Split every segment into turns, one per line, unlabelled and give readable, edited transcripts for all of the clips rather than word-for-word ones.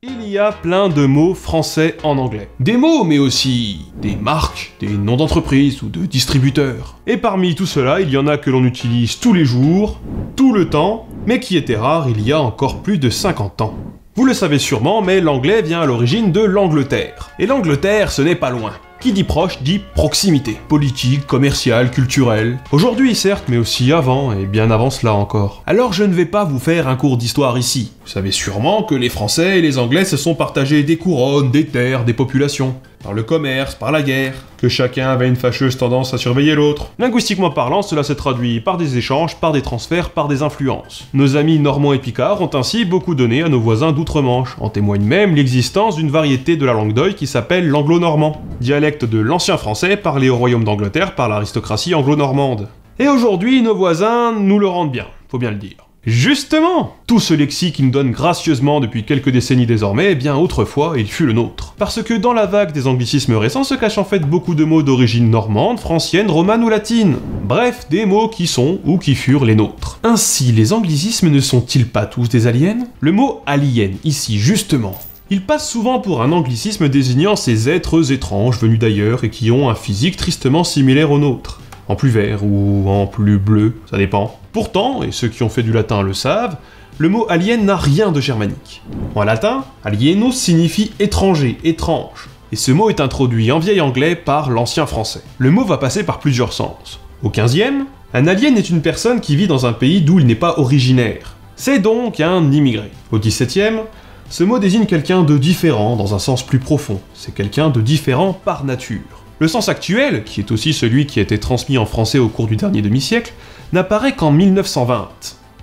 Il y a plein de mots français en anglais. Des mots, mais aussi des marques, des noms d'entreprises ou de distributeurs. Et parmi tout cela, il y en a que l'on utilise tous les jours, tout le temps, mais qui étaient rares il y a encore plus de 50 ans. Vous le savez sûrement, mais l'anglais vient à l'origine de l'Angleterre. Et l'Angleterre, ce n'est pas loin. Qui dit proche dit proximité. Politique, commerciale, culturelle. Aujourd'hui certes, mais aussi avant, et bien avant cela encore. Alors je ne vais pas vous faire un cours d'histoire ici. Vous savez sûrement que les Français et les Anglais se sont partagés des couronnes, des terres, des populations. Par le commerce, par la guerre. Que chacun avait une fâcheuse tendance à surveiller l'autre. Linguistiquement parlant, cela se traduit par des échanges, par des transferts, par des influences. Nos amis normands et picards ont ainsi beaucoup donné à nos voisins d'outre-Manche. En témoigne même l'existence d'une variété de la langue d'oïl qui s'appelle l'anglo-normand. Dialecte de l'ancien français parlé au royaume d'Angleterre par l'aristocratie anglo-normande. Et aujourd'hui, nos voisins nous le rendent bien, faut bien le dire. Justement, tout ce lexique qui nous donne gracieusement depuis quelques décennies désormais, eh bien autrefois il fut le nôtre. Parce que dans la vague des anglicismes récents se cachent en fait beaucoup de mots d'origine normande, francienne, romane ou latine. Bref, des mots qui sont ou qui furent les nôtres. Ainsi, les anglicismes ne sont-ils pas tous des aliens? Le mot alien, ici justement, il passe souvent pour un anglicisme désignant ces êtres étranges venus d'ailleurs et qui ont un physique tristement similaire au nôtre. En plus vert ou en plus bleu, ça dépend. Pourtant, et ceux qui ont fait du latin le savent, le mot alien n'a rien de germanique. En latin, alienus signifie étranger, étrange. Et ce mot est introduit en vieil anglais par l'ancien français. Le mot va passer par plusieurs sens. Au 15e, un alien est une personne qui vit dans un pays d'où il n'est pas originaire. C'est donc un immigré. Au 17e, ce mot désigne quelqu'un de différent dans un sens plus profond. C'est quelqu'un de différent par nature. Le sens actuel, qui est aussi celui qui a été transmis en français au cours du dernier demi-siècle, n'apparaît qu'en 1920.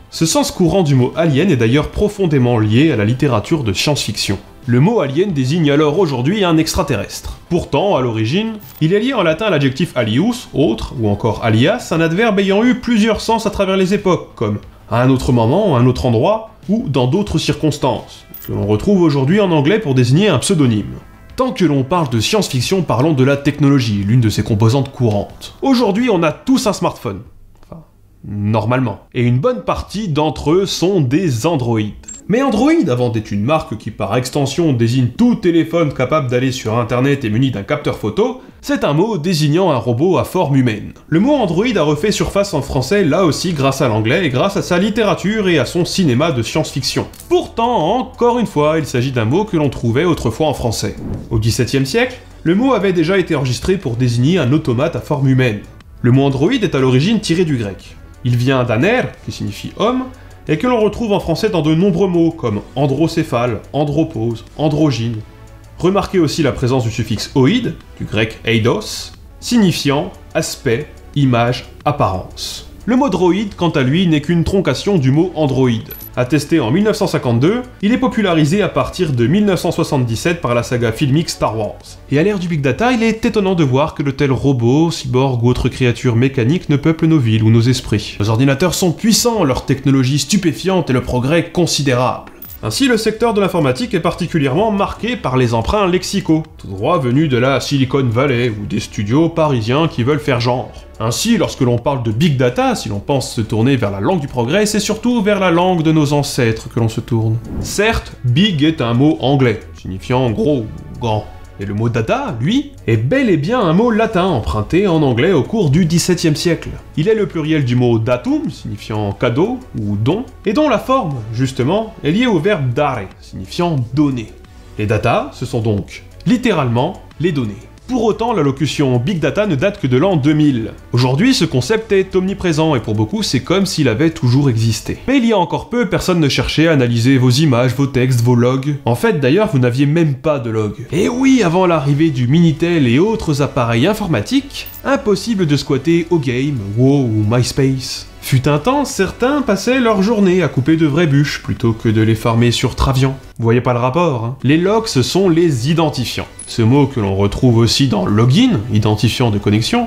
Ce sens courant du mot alien est d'ailleurs profondément lié à la littérature de science-fiction. Le mot alien désigne alors aujourd'hui un extraterrestre. Pourtant, à l'origine, il est lié en latin à l'adjectif alius, autre, ou encore alias, un adverbe ayant eu plusieurs sens à travers les époques, comme à un autre moment, à un autre endroit, ou dans d'autres circonstances, que l'on retrouve aujourd'hui en anglais pour désigner un pseudonyme. Tant que l'on parle de science-fiction, parlons de la technologie, l'une de ses composantes courantes. Aujourd'hui, on a tous un smartphone. Enfin, normalement. Et une bonne partie d'entre eux sont des androïdes. Mais Android, avant d'être une marque qui par extension désigne tout téléphone capable d'aller sur internet et muni d'un capteur photo, c'est un mot désignant un robot à forme humaine. Le mot Android a refait surface en français là aussi grâce à l'anglais et grâce à sa littérature et à son cinéma de science-fiction. Pourtant, encore une fois, il s'agit d'un mot que l'on trouvait autrefois en français. Au XVIIe siècle, le mot avait déjà été enregistré pour désigner un automate à forme humaine. Le mot Android est à l'origine tiré du grec. Il vient d'aner, qui signifie homme, et que l'on retrouve en français dans de nombreux mots comme androcéphale, andropause, androgyne. Remarquez aussi la présence du suffixe oïde, du grec eidos, signifiant aspect, image, apparence. Le mot droïde, quant à lui, n'est qu'une troncation du mot androïde. Attesté en 1952, il est popularisé à partir de 1977 par la saga filmique Star Wars. Et à l'ère du Big Data, il est étonnant de voir que de tels robots, cyborgs ou autres créatures mécaniques ne peuplent nos villes ou nos esprits. Nos ordinateurs sont puissants, leur technologie stupéfiante et le progrès considérable. Ainsi, le secteur de l'informatique est particulièrement marqué par les emprunts lexicaux, tout droit venus de la Silicon Valley ou des studios parisiens qui veulent faire genre. Ainsi, lorsque l'on parle de Big Data, si l'on pense se tourner vers la langue du progrès, c'est surtout vers la langue de nos ancêtres que l'on se tourne. Certes, Big est un mot anglais, signifiant gros ou grand. Et le mot data, lui, est bel et bien un mot latin emprunté en anglais au cours du XVIIe siècle. Il est le pluriel du mot datum, signifiant cadeau ou don, et dont la forme, justement, est liée au verbe dare, signifiant donner. Les data, ce sont donc, littéralement, les données. Pour autant, la locution Big Data ne date que de l'an 2000. Aujourd'hui, ce concept est omniprésent et pour beaucoup, c'est comme s'il avait toujours existé. Mais il y a encore peu, personne ne cherchait à analyser vos images, vos textes, vos logs. En fait, d'ailleurs, vous n'aviez même pas de log. Et oui, avant l'arrivée du Minitel et autres appareils informatiques, impossible de squatter OGame, WoW ou MySpace. Fut un temps, certains passaient leur journée à couper de vraies bûches plutôt que de les farmer sur Travian. Vous voyez pas le rapport, hein? Les logs, ce sont les identifiants. Ce mot que l'on retrouve aussi dans login, identifiant de connexion,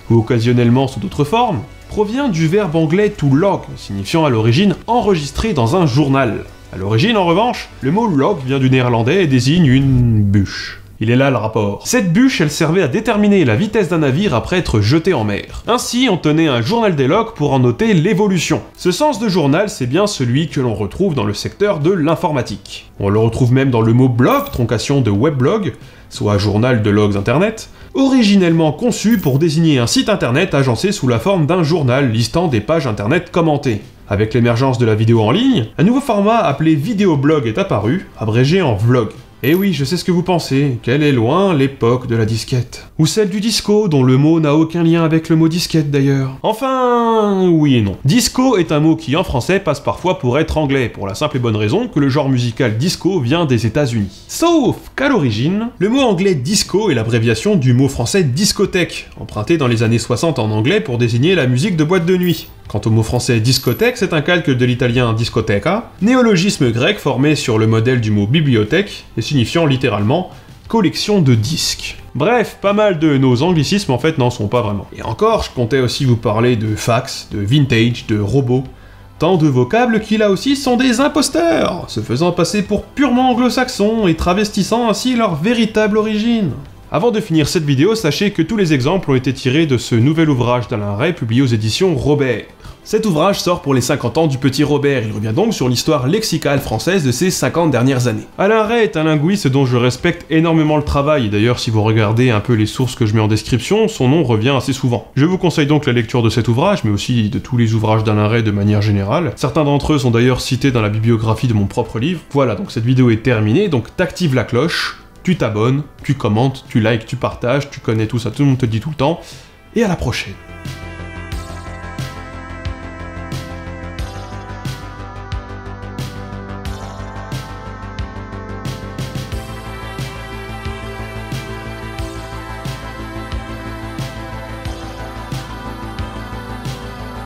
ou occasionnellement sous d'autres formes, provient du verbe anglais to log, signifiant à l'origine enregistrer dans un journal. À l'origine, en revanche, le mot log vient du néerlandais et désigne une bûche. Il est là le rapport. Cette bûche, elle servait à déterminer la vitesse d'un navire après être jeté en mer. Ainsi, on tenait un journal des logs pour en noter l'évolution. Ce sens de journal, c'est bien celui que l'on retrouve dans le secteur de l'informatique. On le retrouve même dans le mot blog, troncation de weblog, soit journal de logs internet, originellement conçu pour désigner un site internet agencé sous la forme d'un journal listant des pages internet commentées. Avec l'émergence de la vidéo en ligne, un nouveau format appelé vidéoblog est apparu, abrégé en vlog. Et oui, je sais ce que vous pensez, quelle est loin l'époque de la disquette. Ou celle du disco, dont le mot n'a aucun lien avec le mot disquette d'ailleurs. Enfin, oui et non. Disco est un mot qui en français passe parfois pour être anglais, pour la simple et bonne raison que le genre musical disco vient des États-Unis. Sauf qu'à l'origine, le mot anglais disco est l'abréviation du mot français discothèque, emprunté dans les années 60 en anglais pour désigner la musique de boîte de nuit. Quant au mot français discothèque, c'est un calque de l'italien discoteca, néologisme grec formé sur le modèle du mot bibliothèque, et signifiant littéralement collection de disques. Bref, pas mal de nos anglicismes en fait n'en sont pas vraiment. Et encore, je comptais aussi vous parler de fax, de vintage, de robot, tant de vocables qui là aussi sont des imposteurs, se faisant passer pour purement anglo-saxons et travestissant ainsi leur véritable origine. Avant de finir cette vidéo, sachez que tous les exemples ont été tirés de ce nouvel ouvrage d'Alain Ray publié aux éditions Robert. Cet ouvrage sort pour les 50 ans du petit Robert, il revient donc sur l'histoire lexicale française de ces 50 dernières années. Alain Ray est un linguiste dont je respecte énormément le travail, et d'ailleurs si vous regardez un peu les sources que je mets en description, son nom revient assez souvent. Je vous conseille donc la lecture de cet ouvrage, mais aussi de tous les ouvrages d'Alain Ray de manière générale. Certains d'entre eux sont d'ailleurs cités dans la bibliographie de mon propre livre. Voilà, donc cette vidéo est terminée, donc t'actives la cloche, tu t'abonnes, tu commentes, tu likes, tu partages, tu connais tout ça, tout le monde te dit tout le temps, et à la prochaine.